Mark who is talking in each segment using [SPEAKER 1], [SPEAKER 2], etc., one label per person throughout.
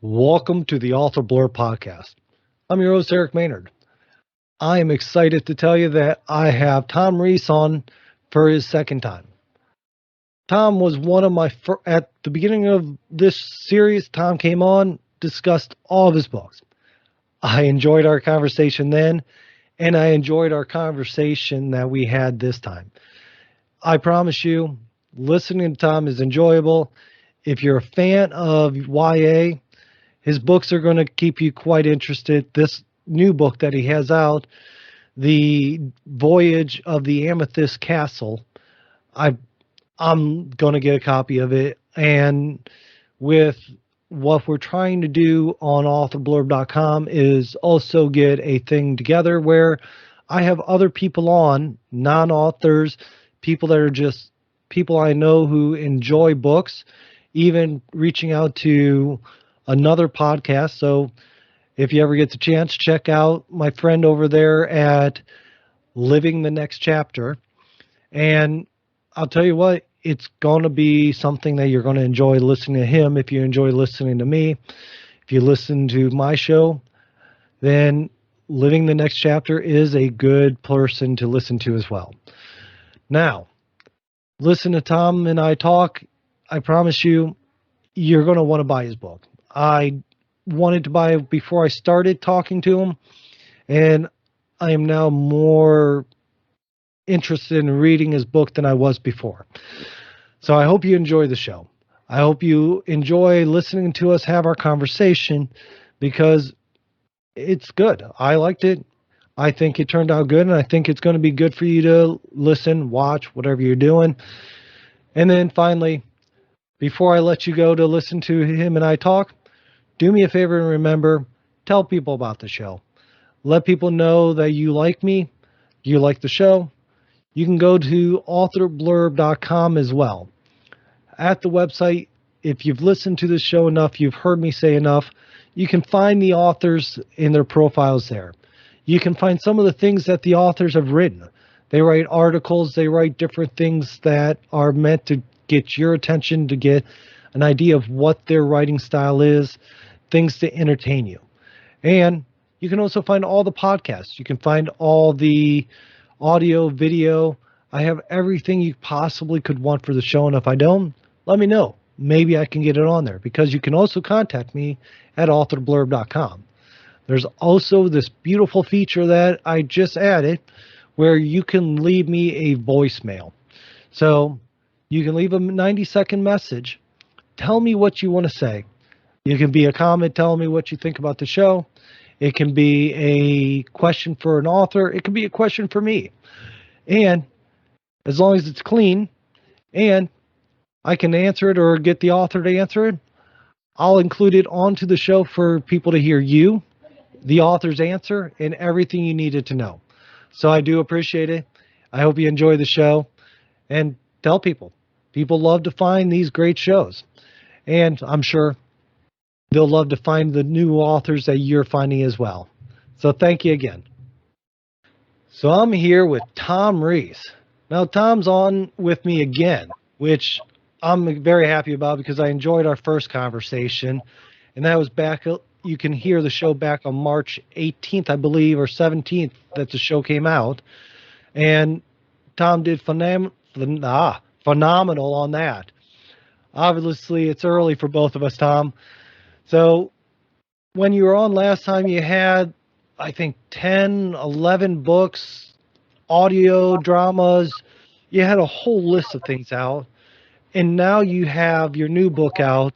[SPEAKER 1] Welcome to the Author Blurb podcast. I'm your host, Eric Maynard. I am excited to tell you that I have Thom Reese on for his second time. Thom was one of my, at the beginning of this series, Thom came on, discussed all of his books. I enjoyed our conversation then, and I enjoyed our conversation that we had this time. I promise you, listening to Thom is enjoyable. If you're a fan of YA, his books are going to keep you quite interested. This new book that he has out, The Voyage of the Amethyst Castle, I'm going to get a copy of it. And with what we're trying to do on authorblurb.com is also get a thing together where I have other people on, non-authors, people that are just people I know who enjoy books, even reaching out to another podcast. So if you ever get the chance, check out my friend over there at Living the Next Chapter. And I'll tell you what, it's going to be something that you're going to enjoy listening to him. If you enjoy listening to me, if you listen to my show, then Living the Next Chapter is a good person to listen to as well. Now, listen to Thom and I talk. I promise you, you're going to want to buy his book. I wanted to buy it before I started talking to him, and I am now more interested in reading his book than I was before. So I hope you enjoy the show. I hope you enjoy listening to us have our conversation because it's good. I liked it. I think it turned out good, and I think it's going to be good for you to listen, watch, whatever you're doing. And then finally, before I let you go to listen to him and I talk, do me a favor and remember, tell people about the show. Let people know that you like me, you like the show. You can go to authorblurb.com as well. At the website, if you've listened to this show enough, you've heard me say enough, you can find the authors in their profiles there. You can find some of the things that the authors have written. They write articles, they write different things that are meant to get your attention, to get an idea of what their writing style is, things to entertain you. And you can also find all the podcasts. You can find all the audio, video. I have everything you possibly could want for the show. And if I don't, let me know. Maybe I can get it on there, because you can also contact me at authorblurb.com. There's also this beautiful feature that I just added where you can leave me a voicemail. So you can leave a 90-second message. Tell me what you want to say. You can be a comment telling me what you think about the show. It can be a question for an author. It can be a question for me. And as long as it's clean and I can answer it or get the author to answer it, I'll include it onto the show for people to hear you, the author's answer, and everything you needed to know. So I do appreciate it. I hope you enjoy the show, and tell people. People love to find these great shows, and I'm sure they'll love to find the new authors that you're finding as well. So thank you again. So I'm here with Thom Reese. Now Thom's on with me again, which I'm very happy about because I enjoyed our first conversation, and that was back. You can hear the show back on March 18th, I believe, or 17th that the show came out, and Thom did phenomenal on that. Obviously, it's early for both of us, Thom. So when you were on last time, you had, I think, 10, 11 books, audio dramas. You had a whole list of things out. And now you have your new book out,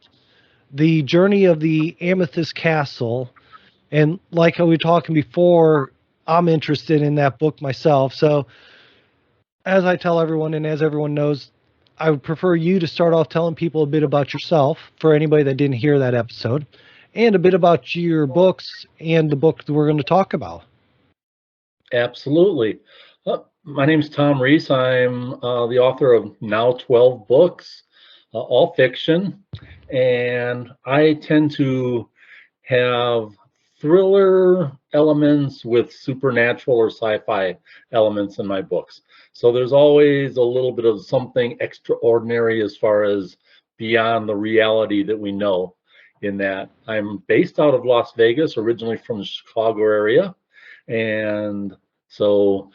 [SPEAKER 1] The Journey of the Amethyst Castle. And like how we were talking before, I'm interested in that book myself. So as I tell everyone, and as everyone knows, I would prefer you to start off telling people a bit about yourself for anybody that didn't hear that episode, and a bit about your books and the book that we're going to talk about.
[SPEAKER 2] Absolutely. My name's Thom Reese. I'm the author of now 12 books, all fiction, and I tend to have thriller elements with supernatural or sci-fi elements in my books. So there's always a little bit of something extraordinary as far as beyond the reality that we know. in that I'm based out of Las Vegas, originally from the Chicago area. And so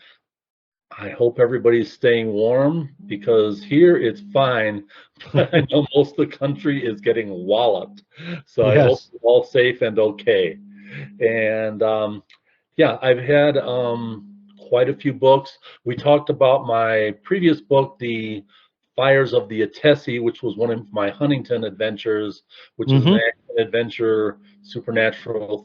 [SPEAKER 2] I hope everybody's staying warm because here it's fine, but I know most of the country is getting walloped. So I hope
[SPEAKER 1] Yes.
[SPEAKER 2] you're all safe and okay. And yeah, I've had quite a few books. We talked about my previous book, The Fires of the Amethyst, which was one of my Huntington adventures, which is an
[SPEAKER 1] Mm-hmm.
[SPEAKER 2] action adventure supernatural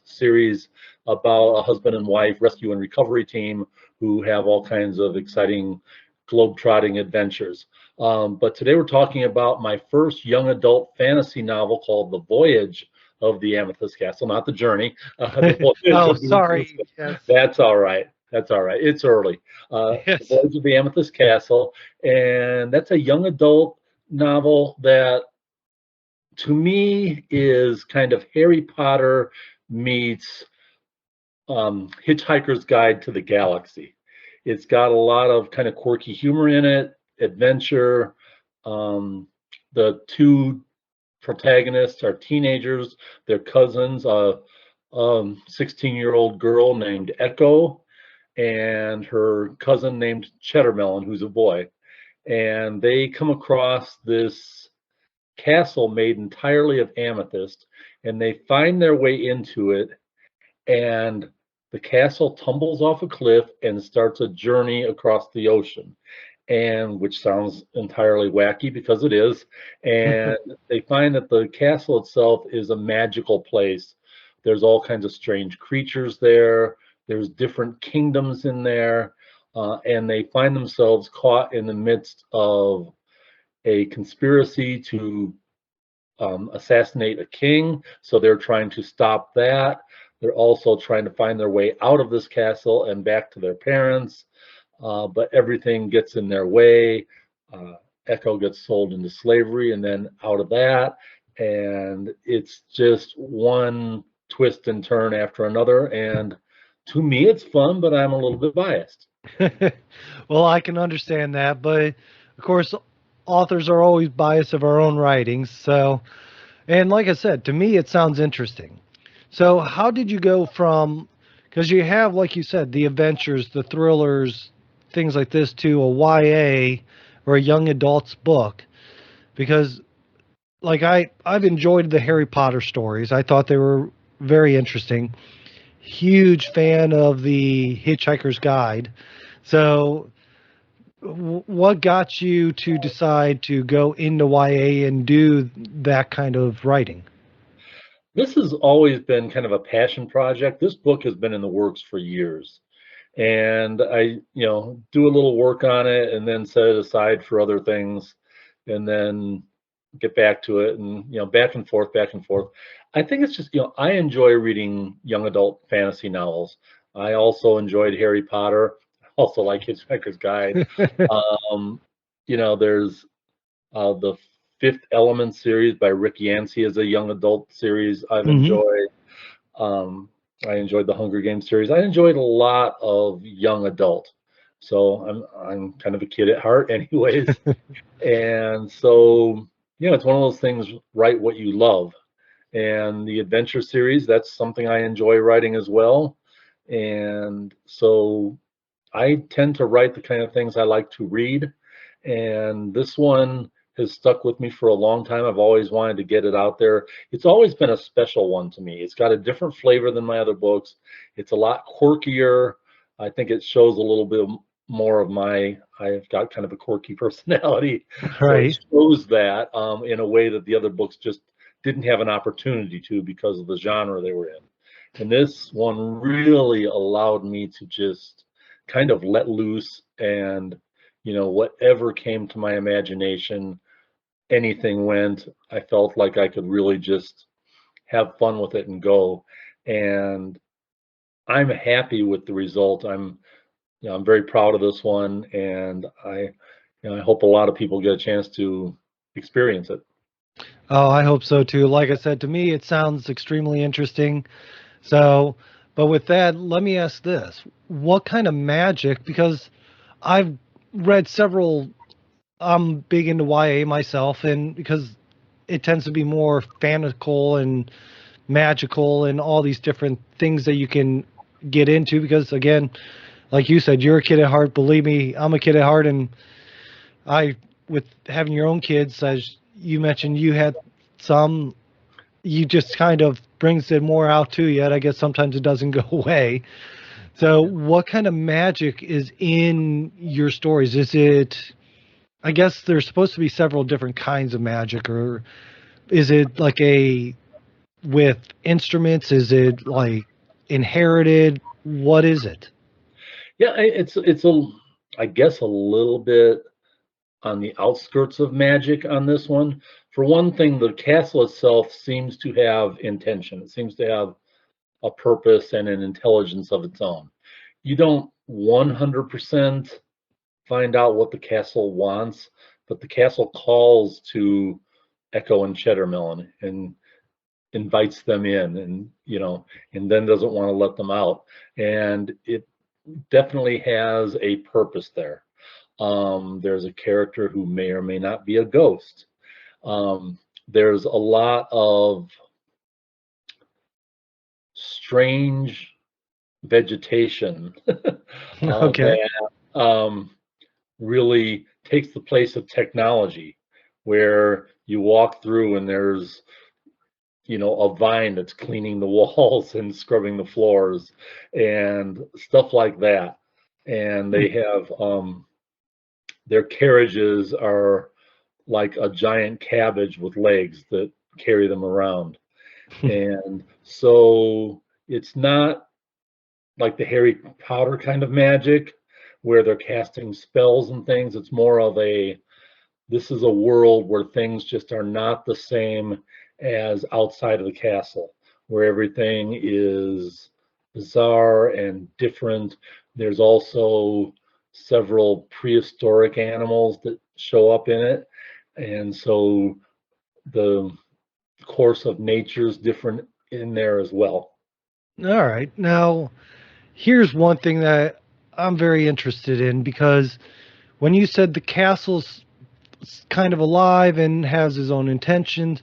[SPEAKER 2] series about a husband and wife rescue and recovery team who have all kinds of exciting globe-trotting adventures. But today we're talking about my first young adult fantasy novel called The Voyage of the Amethyst Castle, not the journey, the Voyage
[SPEAKER 1] Oh,
[SPEAKER 2] of the Amethyst
[SPEAKER 1] sorry.
[SPEAKER 2] Castle.
[SPEAKER 1] Yes.
[SPEAKER 2] That's all right. That's all right. It's early. The
[SPEAKER 1] Yes.
[SPEAKER 2] Voyage of the Amethyst Castle, and that's a young adult novel that to me is kind of Harry Potter meets Hitchhiker's Guide to the Galaxy. It's got a lot of kind of quirky humor in it, adventure. Um, the two protagonists are teenagers. They're cousins. A 16-year-old girl named Echo and her cousin named Cheddarmelon, who's a boy. And they come across this castle made entirely of amethyst, and they find their way into it, and the castle tumbles off a cliff and starts a journey across the ocean, and which sounds entirely wacky because it is. And they find that the castle itself is a magical place. There's all kinds of strange creatures there. There's different kingdoms in there, and they find themselves caught in the midst of a conspiracy to assassinate a king. So they're trying to stop that. They're also trying to find their way out of this castle and back to their parents, but everything gets in their way. Echo gets sold into slavery and then out of that. And it's just one twist and turn after another. And to me, it's fun, but I'm a little bit biased.
[SPEAKER 1] Well, I can understand that, but of course, authors are always biased of our own writings. So, and like I said, to me, it sounds interesting. So, how did you go from, because you have, like you said, the adventures, the thrillers, things like this, to a YA or a young adult's book? Because, like, I've enjoyed the Harry Potter stories. I thought they were very interesting. Huge fan of the Hitchhiker's Guide. So, what got you to decide to go into YA and do that kind of writing?
[SPEAKER 2] This has always been kind of a passion project. This book has been in the works for years. And I, do a little work on it and then set it aside for other things and then get back to it and, back and forth, back and forth. I think it's just, I enjoy reading young adult fantasy novels. I also enjoyed Harry Potter. I also like Hitchhiker's Guide. Um, there's the Fifth Element series by Rick Yancey is a young adult series I've
[SPEAKER 1] Hmm.
[SPEAKER 2] enjoyed. Um, I enjoyed the Hunger Games series. I enjoyed a lot of young adult. So I'm kind of a kid at heart, anyways. And so, it's one of those things, write what you love. And the adventure series, that's something I enjoy writing as well. And so I tend to write the kind of things I like to read. And this one has stuck with me for a long time. I've always wanted to get it out there. It's always been a special one to me. It's got a different flavor than my other books. It's a lot quirkier. I think it shows a little bit more of I've got kind of a quirky personality. So it
[SPEAKER 1] Right.
[SPEAKER 2] shows that in a way that the other books just didn't have an opportunity to because of the genre they were in. And this one really allowed me to just kind of let loose and whatever came to my imagination, anything went. I felt like I could really just have fun with it and go. And I'm happy with the result. I'm very proud of this one, and I hope a lot of people get a chance to experience it.
[SPEAKER 1] Oh, I hope so too. Like I said, to me, it sounds extremely interesting. So, but with that, let me ask this. What kind of magic? Because I've read several, I'm big into YA myself, and because it tends to be more fantastical and magical and all these different things that you can get into because again, like you said, you're a kid at heart. Believe me, I'm a kid at heart, and I, with having your own kids, as you mentioned, you had some. You just kind of brings it more out to you. And I guess sometimes it doesn't go away. So, what kind of magic is in your stories? Is it? I guess there's supposed to be several different kinds of magic, or is it like a with instruments? Is it like inherited? What is it?
[SPEAKER 2] Yeah, it's a, I guess, a little bit on the outskirts of magic on this one. For one thing, the castle itself seems to have intention. It seems to have a purpose and an intelligence of its own. You don't 100% find out what the castle wants, but the castle calls to Echo and Cheddarmelon and invites them in, and and then doesn't want to let them out. And it definitely has a purpose there. There's a character who may or may not be a ghost. There's a lot of strange vegetation
[SPEAKER 1] Okay.
[SPEAKER 2] that really takes the place of technology, where you walk through and there's a vine that's cleaning the walls and scrubbing the floors and stuff like that. And they have their carriages are like a giant cabbage with legs that carry them around. And so it's not like the Harry Potter kind of magic where they're casting spells and things. It's more of a, this is a world where things just are not the same as outside of the castle, where everything is bizarre and different. There's also several prehistoric animals that show up in it. And so the course of nature is different in there as well.
[SPEAKER 1] All right. Now, here's one thing that I'm very interested in because when you said the castle's kind of alive and has his own intentions,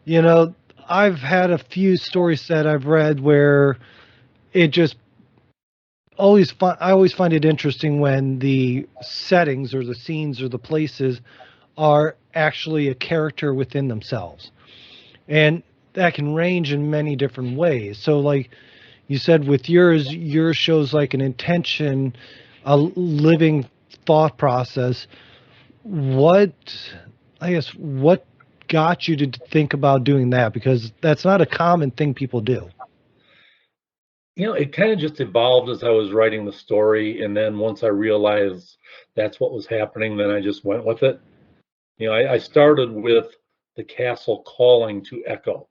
[SPEAKER 1] you know, I've had a few stories that I've read where it just I always find it interesting when the settings or the scenes or the places are actually a character within themselves. And that can range in many different ways. So like you said with yours shows like an intention, a living thought process. What, I guess, what got you to think about doing that? Because that's not a common thing people do.
[SPEAKER 2] It kind of just evolved as I was writing the story. And then once I realized that's what was happening, then I just went with it. I started with the castle calling to Echo.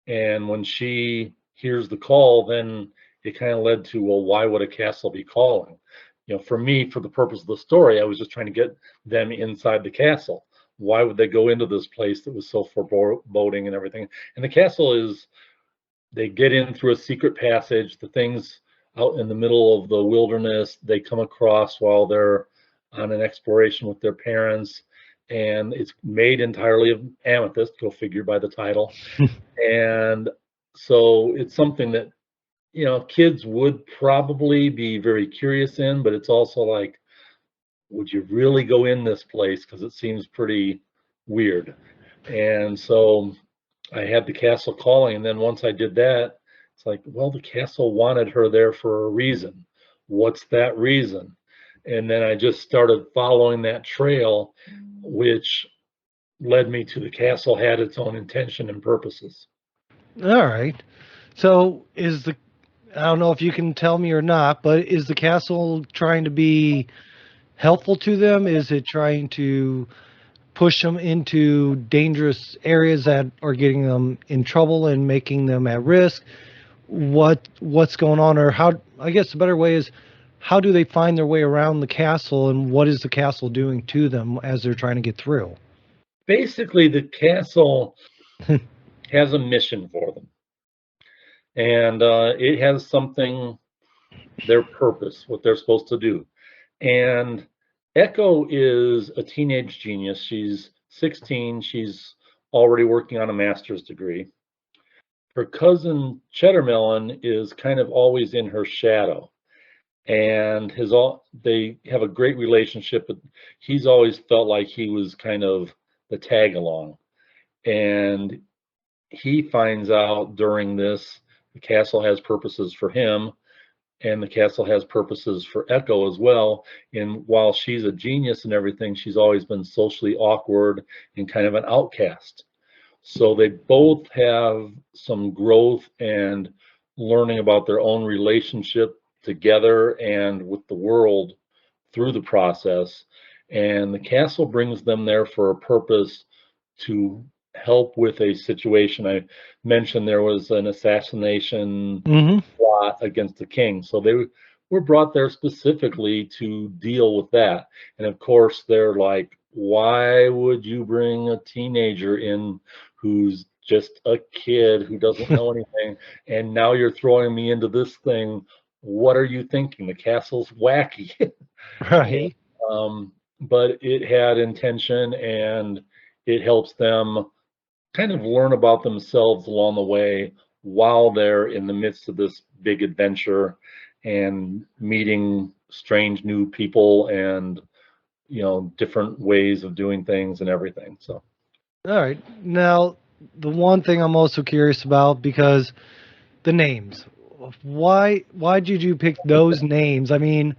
[SPEAKER 2] And when she hears the call, then it kind of led to, well, why would a castle be calling? For me, for the purpose of the story, I was just trying to get them inside the castle. Why would they go into this place that was so foreboding and everything? And the castle is, they get in through a secret passage. The things out in the middle of the wilderness they come across while they're on an exploration with their parents. And it's made entirely of amethyst, go figure by the title. And so it's something that, kids would probably be very curious in, but it's also like, would you really go in this place? Because it seems pretty weird. And so I had the castle calling, and then once I did that, it's like, well, the castle wanted her there for a reason. What's that reason? And then I just started following that trail, which led me to the castle had its own intention and purposes.
[SPEAKER 1] All right. So is the I don't know if you can tell me or not, but is the castle trying to be helpful to them? Is it trying to push them into dangerous areas that are getting them in trouble and making them at risk? What's going on, or how? I guess the better way is how do they find their way around the castle, and what is the castle doing to them as they're trying to get through?
[SPEAKER 2] Basically, the castle has a mission for them, and it has something, their purpose, what they're supposed to do. And Echo is a teenage genius. She's 16. She's already working on a master's degree. Her cousin Cheddarmelon is kind of always in her shadow, and they have a great relationship, but he's always felt like he was kind of the tag along. And he finds out during this the castle has purposes for him, and the castle has purposes for Echo as well. And while she's a genius and everything, she's always been socially awkward and kind of an outcast. So they both have some growth and learning about their own relationship together and with the world through the process. And the castle brings them there for a purpose to help with a situation. I mentioned there was an assassination plot against the king. So they were brought there specifically to deal with that. And of course, they're like, why would you bring a teenager in who's just a kid who doesn't know anything? And now you're throwing me into this thing. What are you thinking? The castle's wacky.
[SPEAKER 1] Right.
[SPEAKER 2] But it had intention, and it helps them kind of learn about themselves along the way while they're in the midst of this big adventure and meeting strange new people and different ways of doing things and everything. So
[SPEAKER 1] All right. Now, the one thing I'm also curious about, because the names. Why did you pick those names? I mean,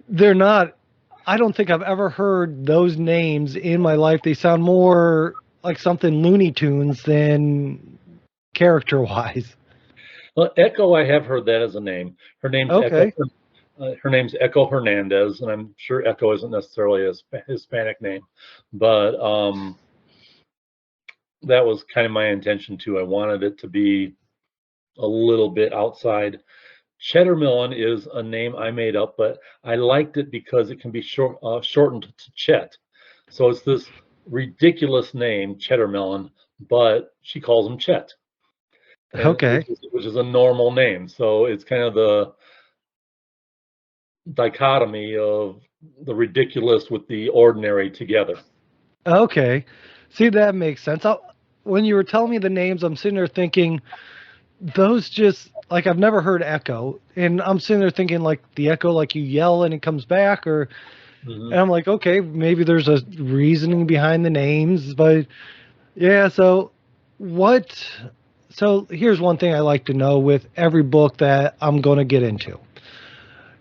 [SPEAKER 1] they're not, I don't think I've ever heard those names in my life. They sound more like something Looney Tunes than character wise.
[SPEAKER 2] well, Echo, I have heard that as a name. Her name's Echo.
[SPEAKER 1] Okay.
[SPEAKER 2] Her name's Echo Hernandez, and I'm sure Echo isn't necessarily a Hispanic name, but that was kind of my intention too. I wanted it to be a little bit outside. Cheddarmelon is a name I made up, but I liked it because it can be shortened to Chet. So it's this ridiculous name, Cheddarmelon, but she calls him Chet, and
[SPEAKER 1] Okay.
[SPEAKER 2] which is a normal name. So it's kind of the dichotomy of the ridiculous with the ordinary together.
[SPEAKER 1] Okay. See, that makes sense. When you were telling me the names, I'm sitting there thinking, those just, like, I've never heard echo. And I'm sitting there thinking, like, the echo, like you yell and it comes back, or, and I'm like, okay, maybe there's a reasoning behind the names. But yeah, so here's one thing I like to know with every book that I'm going to get into,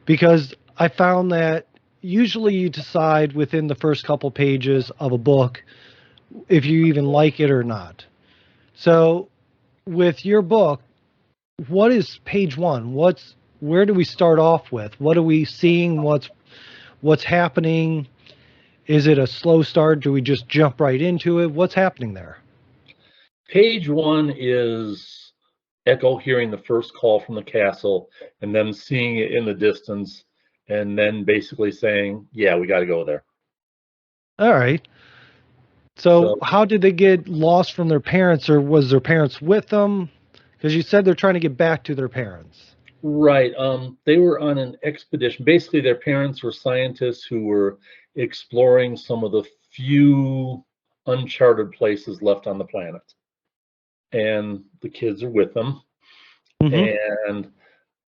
[SPEAKER 1] because I found that usually you decide within the first couple pages of a book if you even like it or not. So with your book, what is page one? Where do we start off with? What are we seeing? What's happening? Is it a slow start? Do we just jump right into it? What's happening there?
[SPEAKER 2] Page one is Echo hearing the first call from the castle and then seeing it in the distance and then basically saying, yeah, we got to go there.
[SPEAKER 1] All right. So how did they get lost from their parents, or was their parents with them? Because you said they're trying to get back to their parents.
[SPEAKER 2] Right. They were on an expedition. Basically, their parents were scientists who were exploring some of the few uncharted places left on the planet. And the kids are with them. And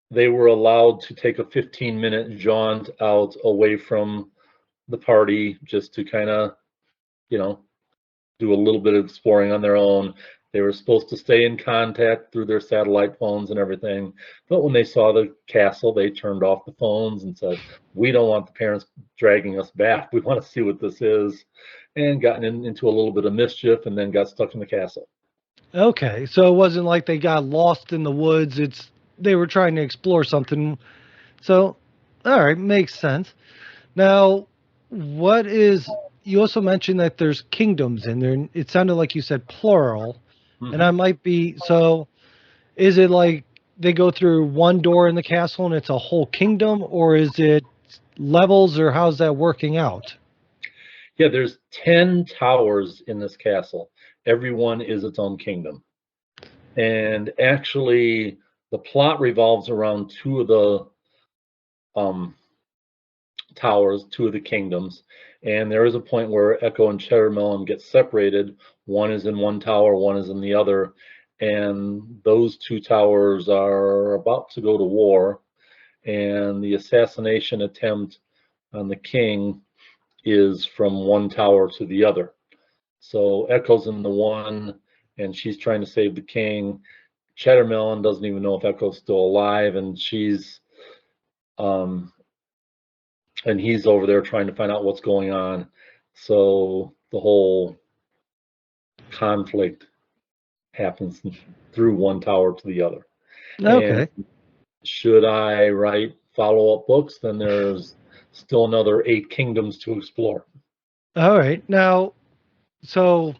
[SPEAKER 2] they were allowed to take a 15-minute jaunt out away from the party just to kind of, do a little bit of exploring on their own. They were supposed to stay in contact through their satellite phones and everything. But when they saw the castle, they turned off the phones and said, we don't want the parents dragging us back. We want to see what this is. And gotten into a little bit of mischief and then got stuck in the castle.
[SPEAKER 1] Okay. So it wasn't like they got lost in the woods. They were trying to explore something. So, all right, makes sense. Now, you also mentioned that there's kingdoms in there. It sounded like you said plural, and I might be, so is it like they go through one door in the castle and it's a whole kingdom, or is it levels, or how's that working out?
[SPEAKER 2] Yeah, there's 10 towers in this castle. Every one is its own kingdom. And actually, the plot revolves around two of the towers, two of the kingdoms. And there is a point where Echo and Cheddarmelon get separated one is in one tower, one is in the other, and those two towers are about to go to war, and the assassination attempt on the king is from one tower to the other. So Echo's in the one, and she's trying to save the king. Chattermelon doesn't even know if Echo's still alive, and and he's over there trying to find out what's going on. So the whole conflict happens through one tower to the other.
[SPEAKER 1] Okay.
[SPEAKER 2] And should I write follow-up books, then there's still another 8 kingdoms to explore.
[SPEAKER 1] All right. Now, so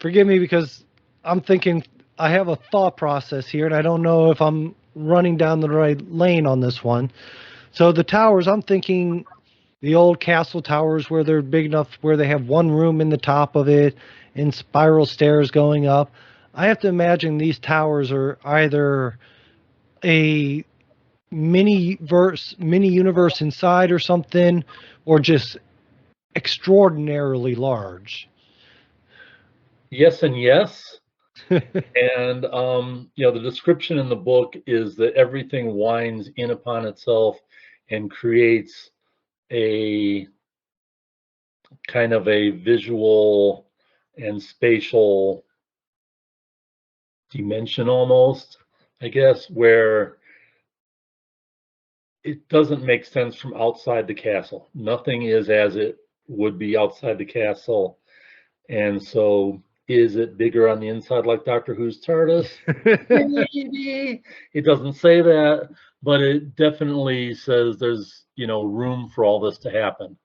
[SPEAKER 1] forgive me because I'm thinking I have a thought process here, and I don't know if I'm running down the right lane on this one. So the towers, I'm thinking the old castle towers where they're big enough where they have one room in the top of it and spiral stairs going up. I have to imagine these towers are either a mini universe inside or something, or just extraordinarily large.
[SPEAKER 2] Yes and yes. And the description in the book is that everything winds in upon itself and creates a kind of a visual and spatial dimension almost, I guess, where it doesn't make sense from outside the castle. Nothing is as it would be outside the castle. And so is it bigger on the inside like Doctor Who's TARDIS? Maybe. It doesn't say that, but it definitely says there's, room for all this to happen.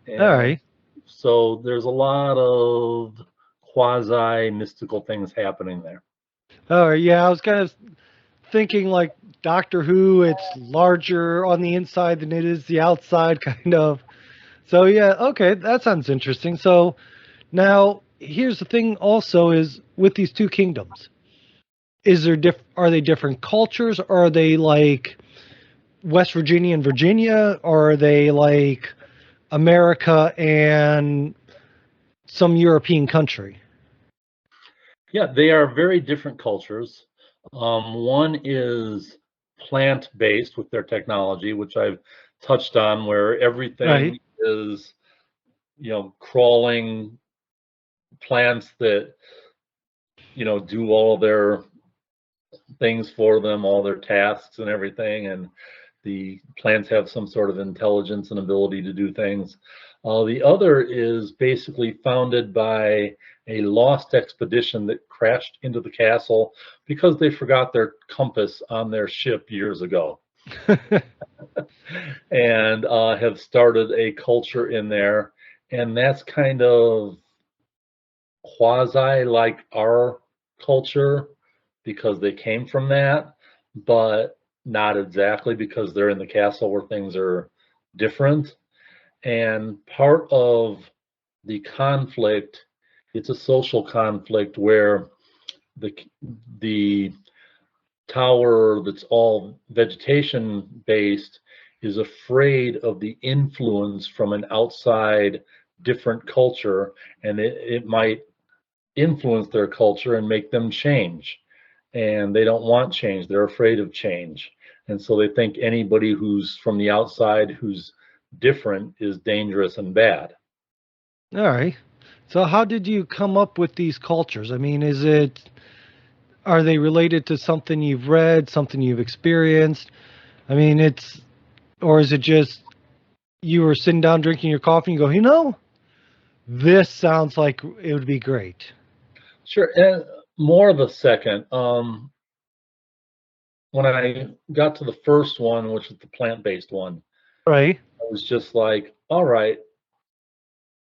[SPEAKER 1] All
[SPEAKER 2] And
[SPEAKER 1] right.
[SPEAKER 2] so there's a lot of quasi mystical things happening there.
[SPEAKER 1] Oh, yeah. I was kind of thinking like Doctor Who, it's larger on the inside than it is the outside, kind of. So, yeah, okay, that sounds interesting. So, now here's the thing also is with these two kingdoms, are they different cultures? Or are they like West Virginia and Virginia? Or are they like America and some European country?
[SPEAKER 2] Yeah, they are very different cultures. One is plant-based with their technology, which I've touched on, where everything
[SPEAKER 1] Right.
[SPEAKER 2] is, crawling plants that, do all their things for them, all their tasks and everything, and the plants have some sort of intelligence and ability to do things. The other is basically founded by a lost expedition that crashed into the castle because they forgot their compass on their ship years ago, and have started a culture in there, and that's kind of quasi like our culture because they came from that, but not exactly because they're in the castle where things are different. And part of the conflict, it's a social conflict where the tower that's all vegetation based is afraid of the influence from an outside different culture, and it might influence their culture and make them change. And they don't want change, they're afraid of change. And so they think anybody who's from the outside who's different is dangerous and bad.
[SPEAKER 1] All right. So how did you come up with these cultures? I mean, are they related to something you've read, something you've experienced? I mean, or is it just you were sitting down drinking your coffee and you go, this sounds like it would be great.
[SPEAKER 2] Sure, and more of a second. When I got to the first one, which is the plant-based one,
[SPEAKER 1] Right.
[SPEAKER 2] I was just like, all right,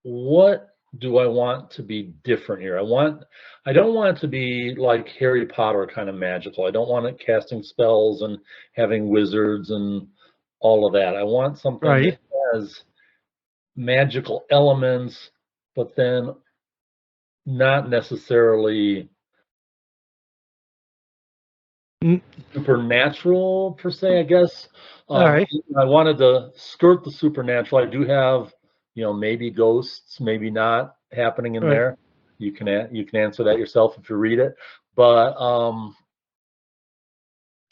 [SPEAKER 2] what do I want to be different here? I don't want it to be like Harry Potter kind of magical. I don't want it casting spells and having wizards and all of that. I want something that
[SPEAKER 1] Right.
[SPEAKER 2] has magical elements, but then not necessarily
[SPEAKER 1] Mm,
[SPEAKER 2] supernatural per se, I guess.
[SPEAKER 1] all right.
[SPEAKER 2] I wanted to skirt the supernatural. I do have, maybe ghosts, maybe not happening in
[SPEAKER 1] Right.
[SPEAKER 2] there. you can answer that yourself if you read it. But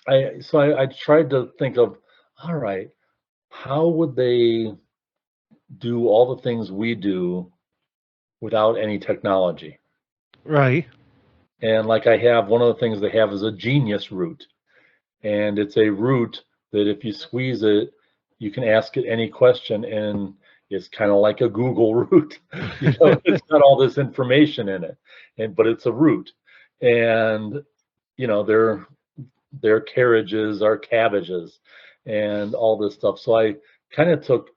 [SPEAKER 2] I tried to think of, all right, how would they do all the things we do without any technology?
[SPEAKER 1] Right.
[SPEAKER 2] And like I have, one of the things they have is a genius root. And it's a root that if you squeeze it, you can ask it any question, and it's kind of like a Google root. It's got all this information in it, but it's a root. And their carriages are cabbages and all this stuff. So I kind of took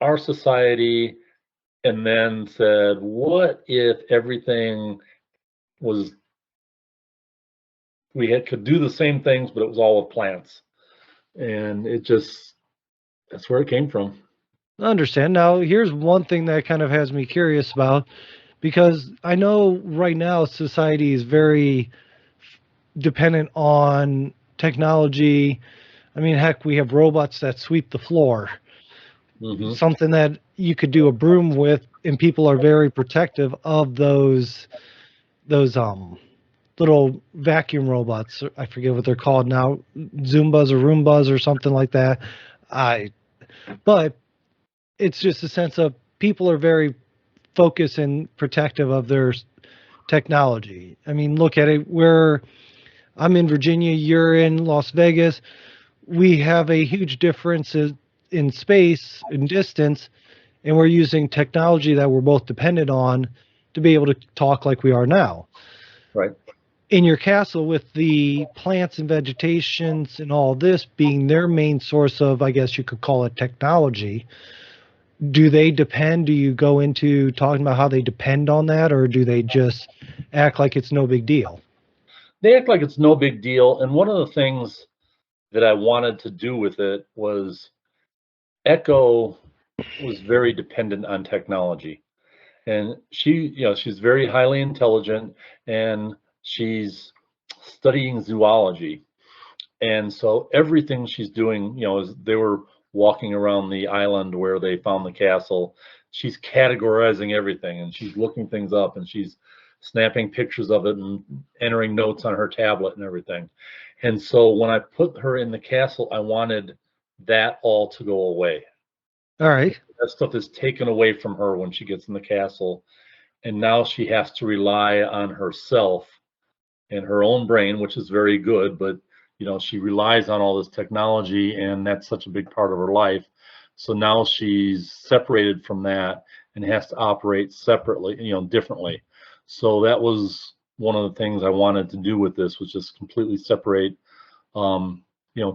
[SPEAKER 2] our society and then said, what if everything was could do the same things, but it was all with plants? And that's where it came from.
[SPEAKER 1] I understand. Now, here's one thing that kind of has me curious about, because I know right now society is very dependent on technology. I mean, heck, we have robots that sweep the floor, something that you could do a broom with, and people are very protective of those little vacuum robots. I forget what they're called now, Zumbas or Roombas or something like that. But it's just a sense of people are very focused and protective of their technology. I mean, look at it. I'm in Virginia, you're in Las Vegas. We have a huge difference in space and distance, and we're using technology that we're both dependent on to be able to talk like we are now.
[SPEAKER 2] Right.
[SPEAKER 1] In your castle, with the plants and vegetations and all this being their main source of, I guess you could call it, technology, do you go into talking about how they depend on that, or do they just act like it's no big deal?
[SPEAKER 2] They act like it's no big deal. And one of the things that I wanted to do with it was Echo was very dependent on technology. And she's very highly intelligent, and she's studying zoology. And so everything she's doing, as they were walking around the island where they found the castle, she's categorizing everything, and she's looking things up, and she's snapping pictures of it and entering notes on her tablet and everything. And so when I put her in the castle, I wanted that all to go away.
[SPEAKER 1] All right.
[SPEAKER 2] That stuff is taken away from her when she gets in the castle, and now she has to rely on herself and her own brain, which is very good, but she relies on all this technology, and that's such a big part of her life. So now she's separated from that and has to operate separately, differently. So that was one of the things I wanted to do with this, was just completely separate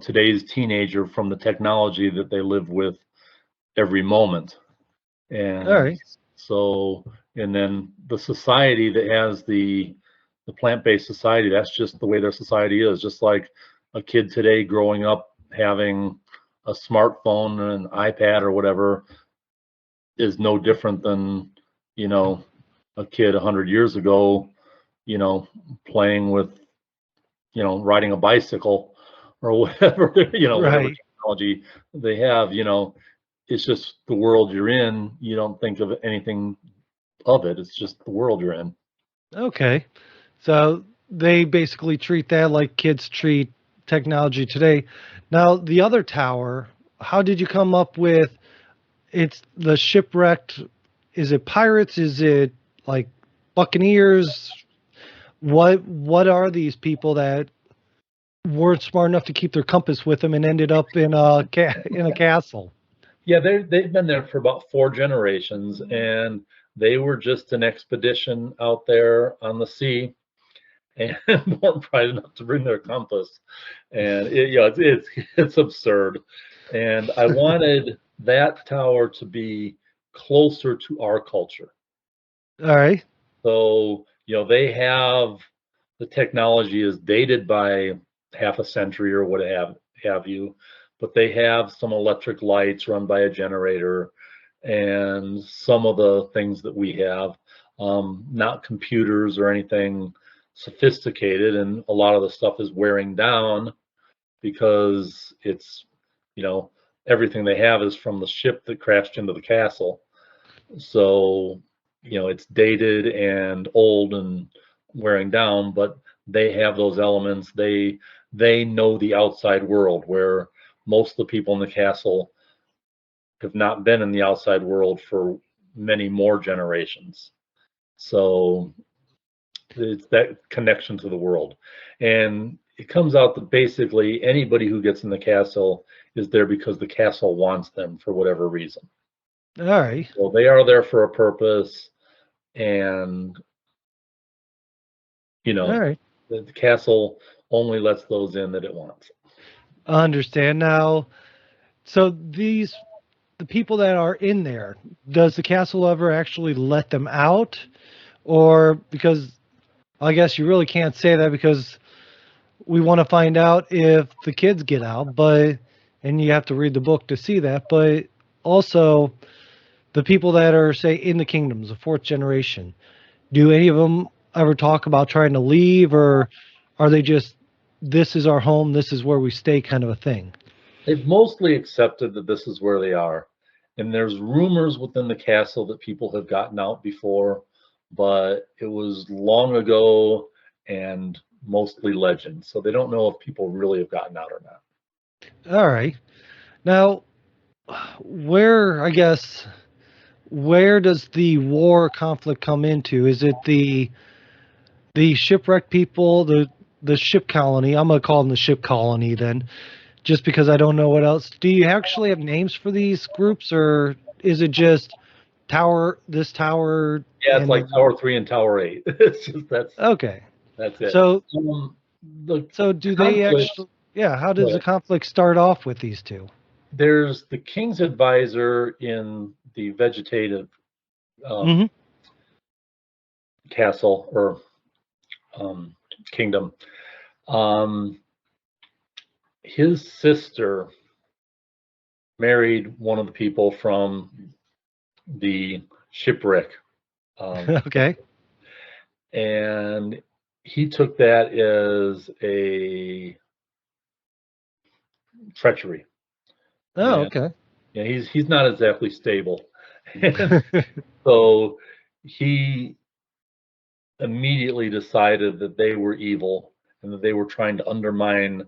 [SPEAKER 2] today's teenager from the technology that they live with every moment. And
[SPEAKER 1] All right.
[SPEAKER 2] so, and then the society that has the plant-based society, that's just the way their society is. Just like a kid today growing up having a smartphone and an iPad or whatever is no different than, a kid 100 years ago, playing with, riding a bicycle or whatever, whatever
[SPEAKER 1] Right.
[SPEAKER 2] technology they have. It's just the world you're in. You don't think of anything of it. It's just the world you're in.
[SPEAKER 1] Okay. So they basically treat that like kids treat technology today. Now, the other tower, how did you come up with it's the shipwrecked? Is it pirates? Is it like buccaneers? What are these people that weren't smart enough to keep their compass with them and ended up in in a castle?
[SPEAKER 2] Yeah, they've been there for about 4 generations, and they were just an expedition out there on the sea, and weren't bright enough to bring their compass. And it's absurd. And I wanted that tower to be closer to our culture.
[SPEAKER 1] All right.
[SPEAKER 2] So, they have the technology is dated by half a century or what have you, but they have some electric lights run by a generator, and some of the things that we have, not computers or anything sophisticated, and a lot of the stuff is wearing down because it's, everything they have is from the ship that crashed into the castle. So it's dated and old and wearing down, but they have those elements. They know the outside world, where most of the people in the castle have not been in the outside world for many more generations. So it's that connection to the world. And it comes out that basically anybody who gets in the castle is there because the castle wants them for whatever reason.
[SPEAKER 1] All right.
[SPEAKER 2] So they are there for a purpose, and
[SPEAKER 1] All right.
[SPEAKER 2] the castle only lets those in that it wants.
[SPEAKER 1] I understand now. So the people that are in there, does the castle ever actually let them out? Or because I guess you really can't say that because we want to find out if the kids get out, but and you have to read the book to see that, but also the people that are say in the kingdoms, the fourth generation, do any of them ever talk about trying to leave, or are they just this is our home, this is where we stay kind of a thing?
[SPEAKER 2] They've mostly accepted that this is where they are. And there's rumors within the castle that people have gotten out before, but it was long ago and mostly legend. So they don't know if people really have gotten out or not.
[SPEAKER 1] All right. Now, where I guess where does the war conflict come into? Is it the shipwrecked people, the ship colony? I'm gonna call them the ship colony then, just because I don't know what else. Do you actually have names for these groups, or is it just tower? This tower
[SPEAKER 2] Yeah, it's
[SPEAKER 1] and
[SPEAKER 2] like Tower 3 and Tower 8. It's just
[SPEAKER 1] okay.
[SPEAKER 2] that's it.
[SPEAKER 1] So
[SPEAKER 2] The
[SPEAKER 1] so do they
[SPEAKER 2] conflict,
[SPEAKER 1] actually? Yeah. How does the
[SPEAKER 2] well,
[SPEAKER 1] conflict start off with these two?
[SPEAKER 2] there's the king's advisor in the vegetative
[SPEAKER 1] Hmm.
[SPEAKER 2] um, castle or um, kingdom. Um, his sister married one of the people from the shipwreck,
[SPEAKER 1] Okay.
[SPEAKER 2] and he took that as a treachery.
[SPEAKER 1] Oh,
[SPEAKER 2] And
[SPEAKER 1] okay.
[SPEAKER 2] he's not exactly stable, and so he immediately decided that they were evil and that they were trying to undermine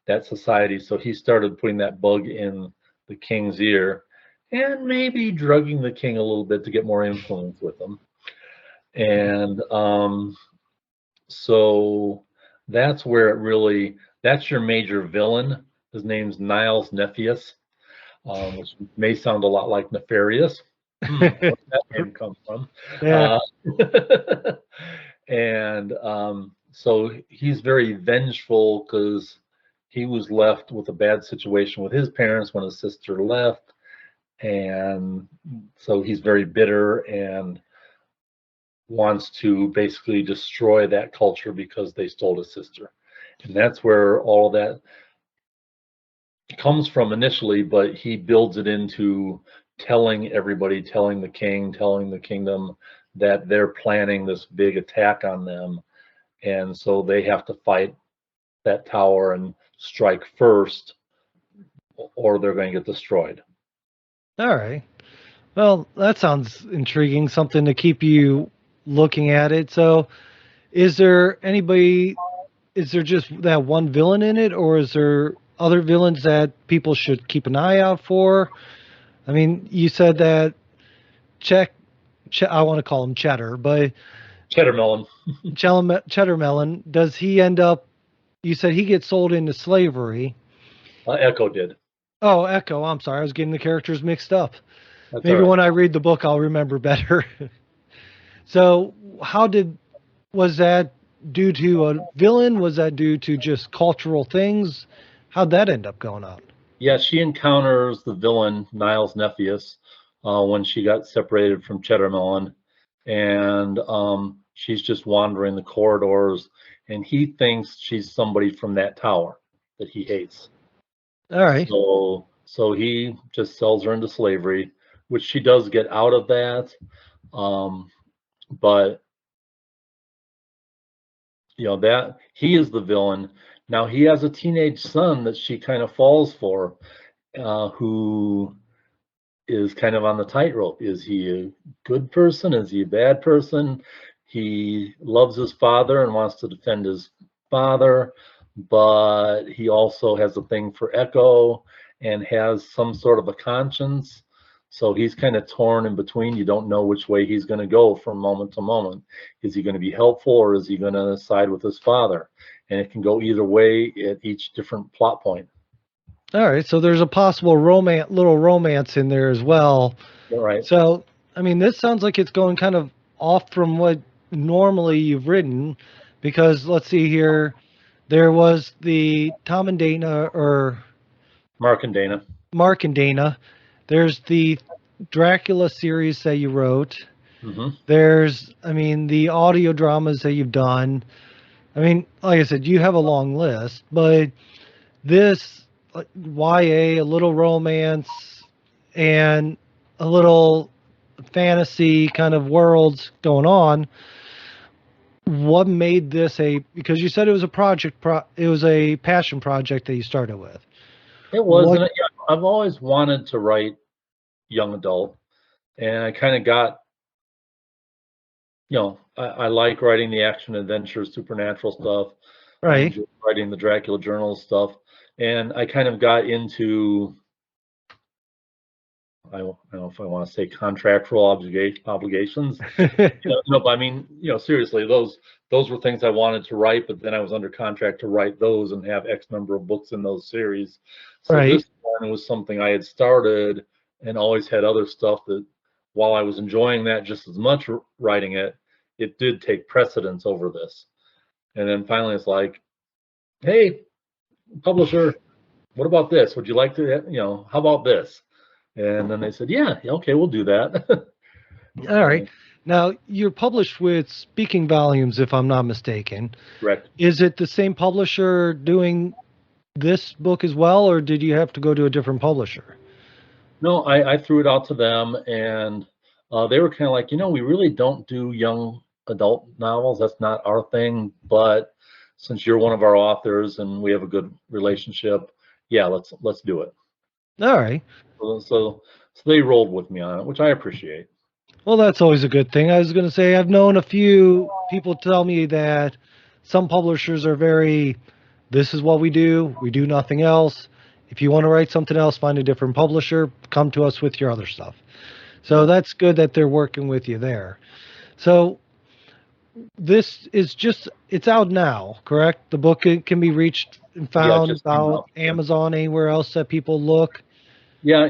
[SPEAKER 2] that society. So he started putting that bug in the king's ear and maybe drugging the king a little bit to get more influence with him. And so that's where it really, that's your major villain. His name's Niles Nepheus, which may sound a lot like nefarious. Where did that name come from?
[SPEAKER 1] Yeah.
[SPEAKER 2] Uh, and so he's very vengeful because he was left with a bad situation with his parents when his sister left, and so he's very bitter and wants to basically destroy that culture because they stole his sister. And that's where all that comes from initially, but he builds it into telling everybody, telling the king, telling the kingdom that they're planning this big attack on them. And so they have to fight that tower and strike first, or they're going to get destroyed.
[SPEAKER 1] All right. Well, that sounds intriguing. Something to keep you looking at it. So, is there anybody? Is there just that one villain in it, or is there other villains that people should keep an eye out for? I mean, you said that I want to call him Cheddar, but
[SPEAKER 2] Cheddarmelon.
[SPEAKER 1] Cheddar Melon, does he end up? You said he gets sold into slavery.
[SPEAKER 2] Echo did.
[SPEAKER 1] Oh, Echo. I'm sorry, I was getting the characters mixed up.
[SPEAKER 2] That's all
[SPEAKER 1] Maybe
[SPEAKER 2] right.
[SPEAKER 1] when I read the book, I'll remember better. So, was that due to a villain? Was that due to just cultural things? How'd that end up going on?
[SPEAKER 2] Yeah, she encounters the villain Niles Nepheus when she got separated from Cheddarmelon, and she's just wandering the corridors, and he thinks she's somebody from that tower that he hates.
[SPEAKER 1] All right.
[SPEAKER 2] So he just sells her into slavery, which she does get out of that. Um, but that he is the villain. Now he has a teenage son that she kind of falls for, who is kind of on the tightrope. Is he a good person? Is he a bad person? He loves his father and wants to defend his father, but he also has a thing for Echo and has some sort of a conscience. So he's kind of torn in between. You don't know which way he's going to go from moment to moment. Is he going to be helpful, or is he going to side with his father? And it can go either way at each different plot point.
[SPEAKER 1] All right, so there's a possible romance, little romance in there as well.
[SPEAKER 2] All right.
[SPEAKER 1] So, I mean, this sounds like it's going kind of off from what normally you've written, because let's see here, there was the Tom and Dana, or
[SPEAKER 2] Mark and Dana.
[SPEAKER 1] Mark and Dana. There's the Dracula series that you wrote.
[SPEAKER 2] Mm-hmm.
[SPEAKER 1] There's, I mean, the audio dramas that you've done. I mean, like I said, you have a long list, but this YA, a little romance, and a little fantasy kind of worlds going on. What made this because you said it was a it was a passion project that you started with.
[SPEAKER 2] It was, and I've always wanted to write young adult, and I kind of got, I like writing the action, adventure, supernatural stuff.
[SPEAKER 1] Right.
[SPEAKER 2] I enjoy writing the Dracula Journal stuff, and I kind of got into, I don't know if I want to say contractual obligations. But I mean, seriously, those were things I wanted to write, but then I was under contract to write those and have X number of books in those series. So
[SPEAKER 1] right.
[SPEAKER 2] This one was something I had started and always had other stuff that, while I was enjoying that just as much writing it, it did take precedence over this. And then finally it's like, hey, publisher, what about this? Would you like to, how about this? And then they said, yeah, okay, we'll do that.
[SPEAKER 1] All right. Now, you're published with Speaking Volumes, if I'm not mistaken.
[SPEAKER 2] Correct.
[SPEAKER 1] Is it the same publisher doing this book as well, or did you have to go to a different publisher?
[SPEAKER 2] No, I threw it out to them, and they were kind of like, we really don't do young adult novels. That's not our thing. But since you're one of our authors and we have a good relationship, yeah, let's do it.
[SPEAKER 1] All right.
[SPEAKER 2] So they rolled with me on it, which I appreciate.
[SPEAKER 1] Well, that's always a good thing. I was going to say, I've known a few people tell me that some publishers are this is what we do nothing else. If you want to write something else, find a different publisher, come to us with your other stuff. So that's good that they're working with you there. So this is it's out now, correct? The book can be reached and found out Amazon, anywhere else that people look.
[SPEAKER 2] Yeah,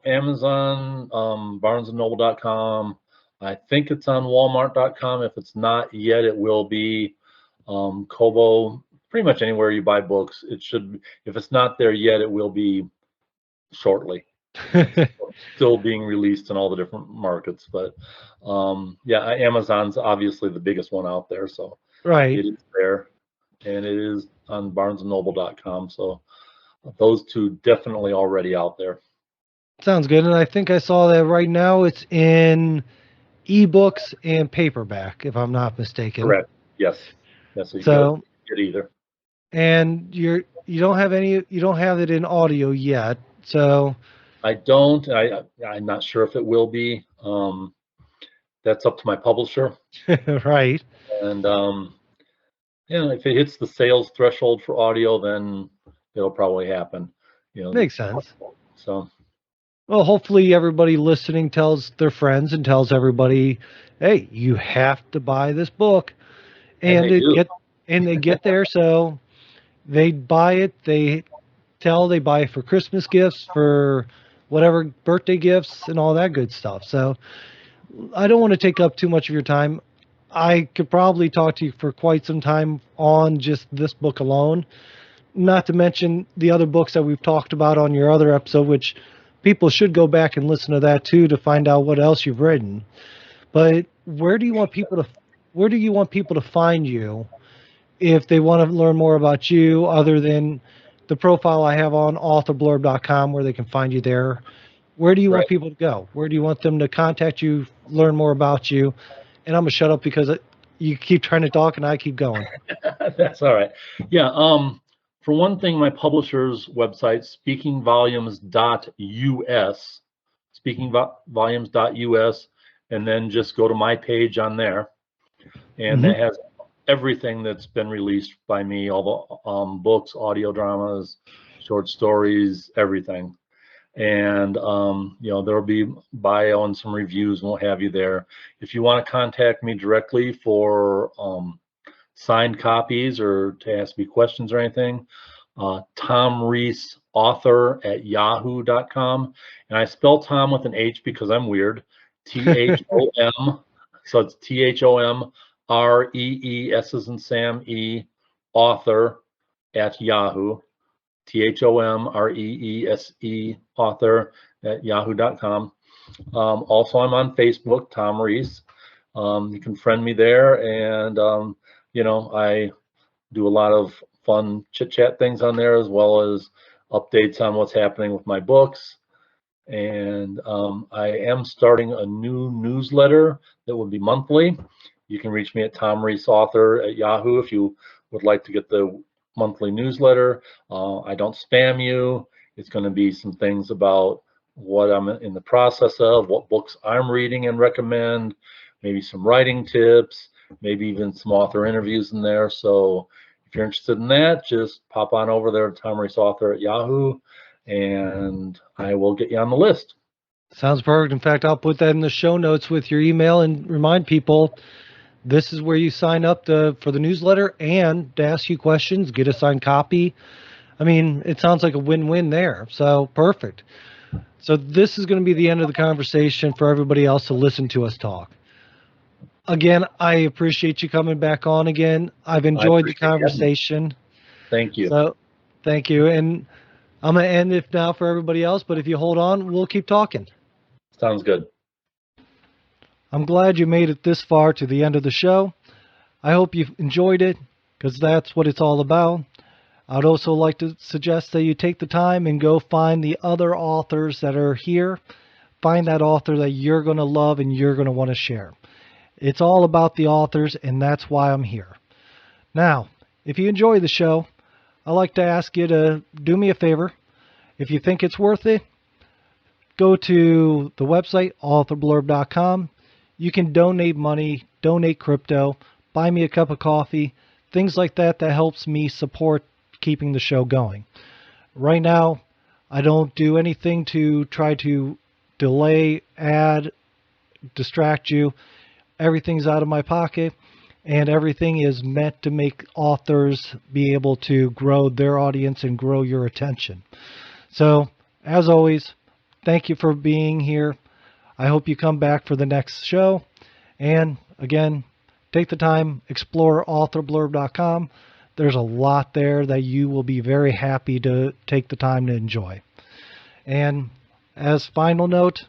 [SPEAKER 2] Amazon, BarnesandNoble.com. I think it's on Walmart.com. If it's not yet, it will be. Kobo, pretty much anywhere you buy books, it should. If it's not there yet, it will be shortly. Still being released in all the different markets, but yeah, Amazon's obviously the biggest one out there, so
[SPEAKER 1] right,
[SPEAKER 2] it is there, and it is on BarnesandNoble.com. So those two definitely already out there.
[SPEAKER 1] Sounds good. And I think I saw that right now it's in ebooks and paperback, if I'm not mistaken.
[SPEAKER 2] Correct. Yes. So you can't get either.
[SPEAKER 1] And you don't have it in audio yet, so
[SPEAKER 2] I don't. I'm not sure if it will be. That's up to my publisher.
[SPEAKER 1] Right.
[SPEAKER 2] And if it hits the sales threshold for audio, then it'll probably happen.
[SPEAKER 1] Makes sense.
[SPEAKER 2] So,
[SPEAKER 1] well, hopefully everybody listening tells their friends and tells everybody, hey, you have to buy this book, and they get there. So they buy it. They buy it for Christmas gifts, for whatever birthday gifts, and all that good stuff. So I don't want to take up too much of your time. I could probably talk to you for quite some time on just this book alone, not to mention the other books that we've talked about on your other episode, which people should go back and listen to that too to find out what else you've written. But where do you want people to find you if they want to learn more about you, other than the profile I have on authorblurb.com, where they can find you there? Where do you want people to go? Where do you want them to contact you, learn more about you? And I'm going to shut up because you keep trying to talk and I keep going.
[SPEAKER 2] That's all right. Yeah. For one thing, my publisher's website, speakingvolumes.us, speakingvolumes.us, and then just go to my page on there, and that has everything that's been released by me, all the books, audio dramas, short stories, everything. And there'll be bio and some reviews and what have you there. If you want to contact me directly for signed copies or to ask me questions or anything, ThomReeseAuthor@yahoo.com. And I spell Tom with an H because I'm weird. THOM. So it's THOMREES as in Sam E author at Yahoo. THOMREESE author at yahoo.com. Also, I'm on Facebook, Thom Reese. You can friend me there, and I do a lot of fun chit chat things on there, as well as updates on what's happening with my books. And I am starting a new newsletter that will be monthly. You can reach me at ThomReeseAuthor at Yahoo if you would like to get the monthly newsletter. I don't spam you. It's going to be some things about what I'm in the process of, what books I'm reading and recommend, maybe some writing tips, maybe even some author interviews in there. So if you're interested in that, just pop on over there to ThomReeseAuthor at Yahoo, and I will get you on the list.
[SPEAKER 1] Sounds perfect. In fact, I'll put that in the show notes with your email and remind people this is where you sign up for the newsletter and to ask you questions, get a signed copy. I mean, it sounds like a win-win there. So perfect. So this is going to be the end of the conversation for everybody else to listen to us talk. Again, I appreciate you coming back on again. I've enjoyed the conversation.
[SPEAKER 2] Thank you.
[SPEAKER 1] So thank you. And I'm going to end it now for everybody else, but if you hold on, we'll keep talking.
[SPEAKER 2] Sounds good.
[SPEAKER 1] I'm glad you made it this far to the end of the show. I hope you've enjoyed it, because that's what it's all about. I'd also like to suggest that you take the time and go find the other authors that are here. Find that author that you're going to love and you're going to want to share. It's all about the authors, and that's why I'm here. Now, if you enjoy the show, I'd like to ask you to do me a favor. If you think it's worth it, go to the website, authorblurb.com. You can donate money, donate crypto, buy me a cup of coffee, things like that that helps me support keeping the show going. Right now, I don't do anything to try to delay, add, distract you. Everything's out of my pocket, and everything is meant to make authors be able to grow their audience and grow your attention. So, as always, thank you for being here. I hope you come back for the next show. And again, take the time, explore authorblurb.com. There's a lot there that you will be very happy to take the time to enjoy. And as final note,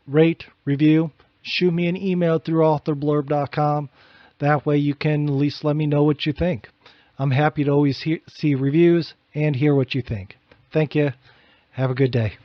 [SPEAKER 1] rate, review, shoot me an email through authorblurb.com. That way you can at least let me know what you think. I'm happy to always see reviews and hear what you think. Thank you. Have a good day.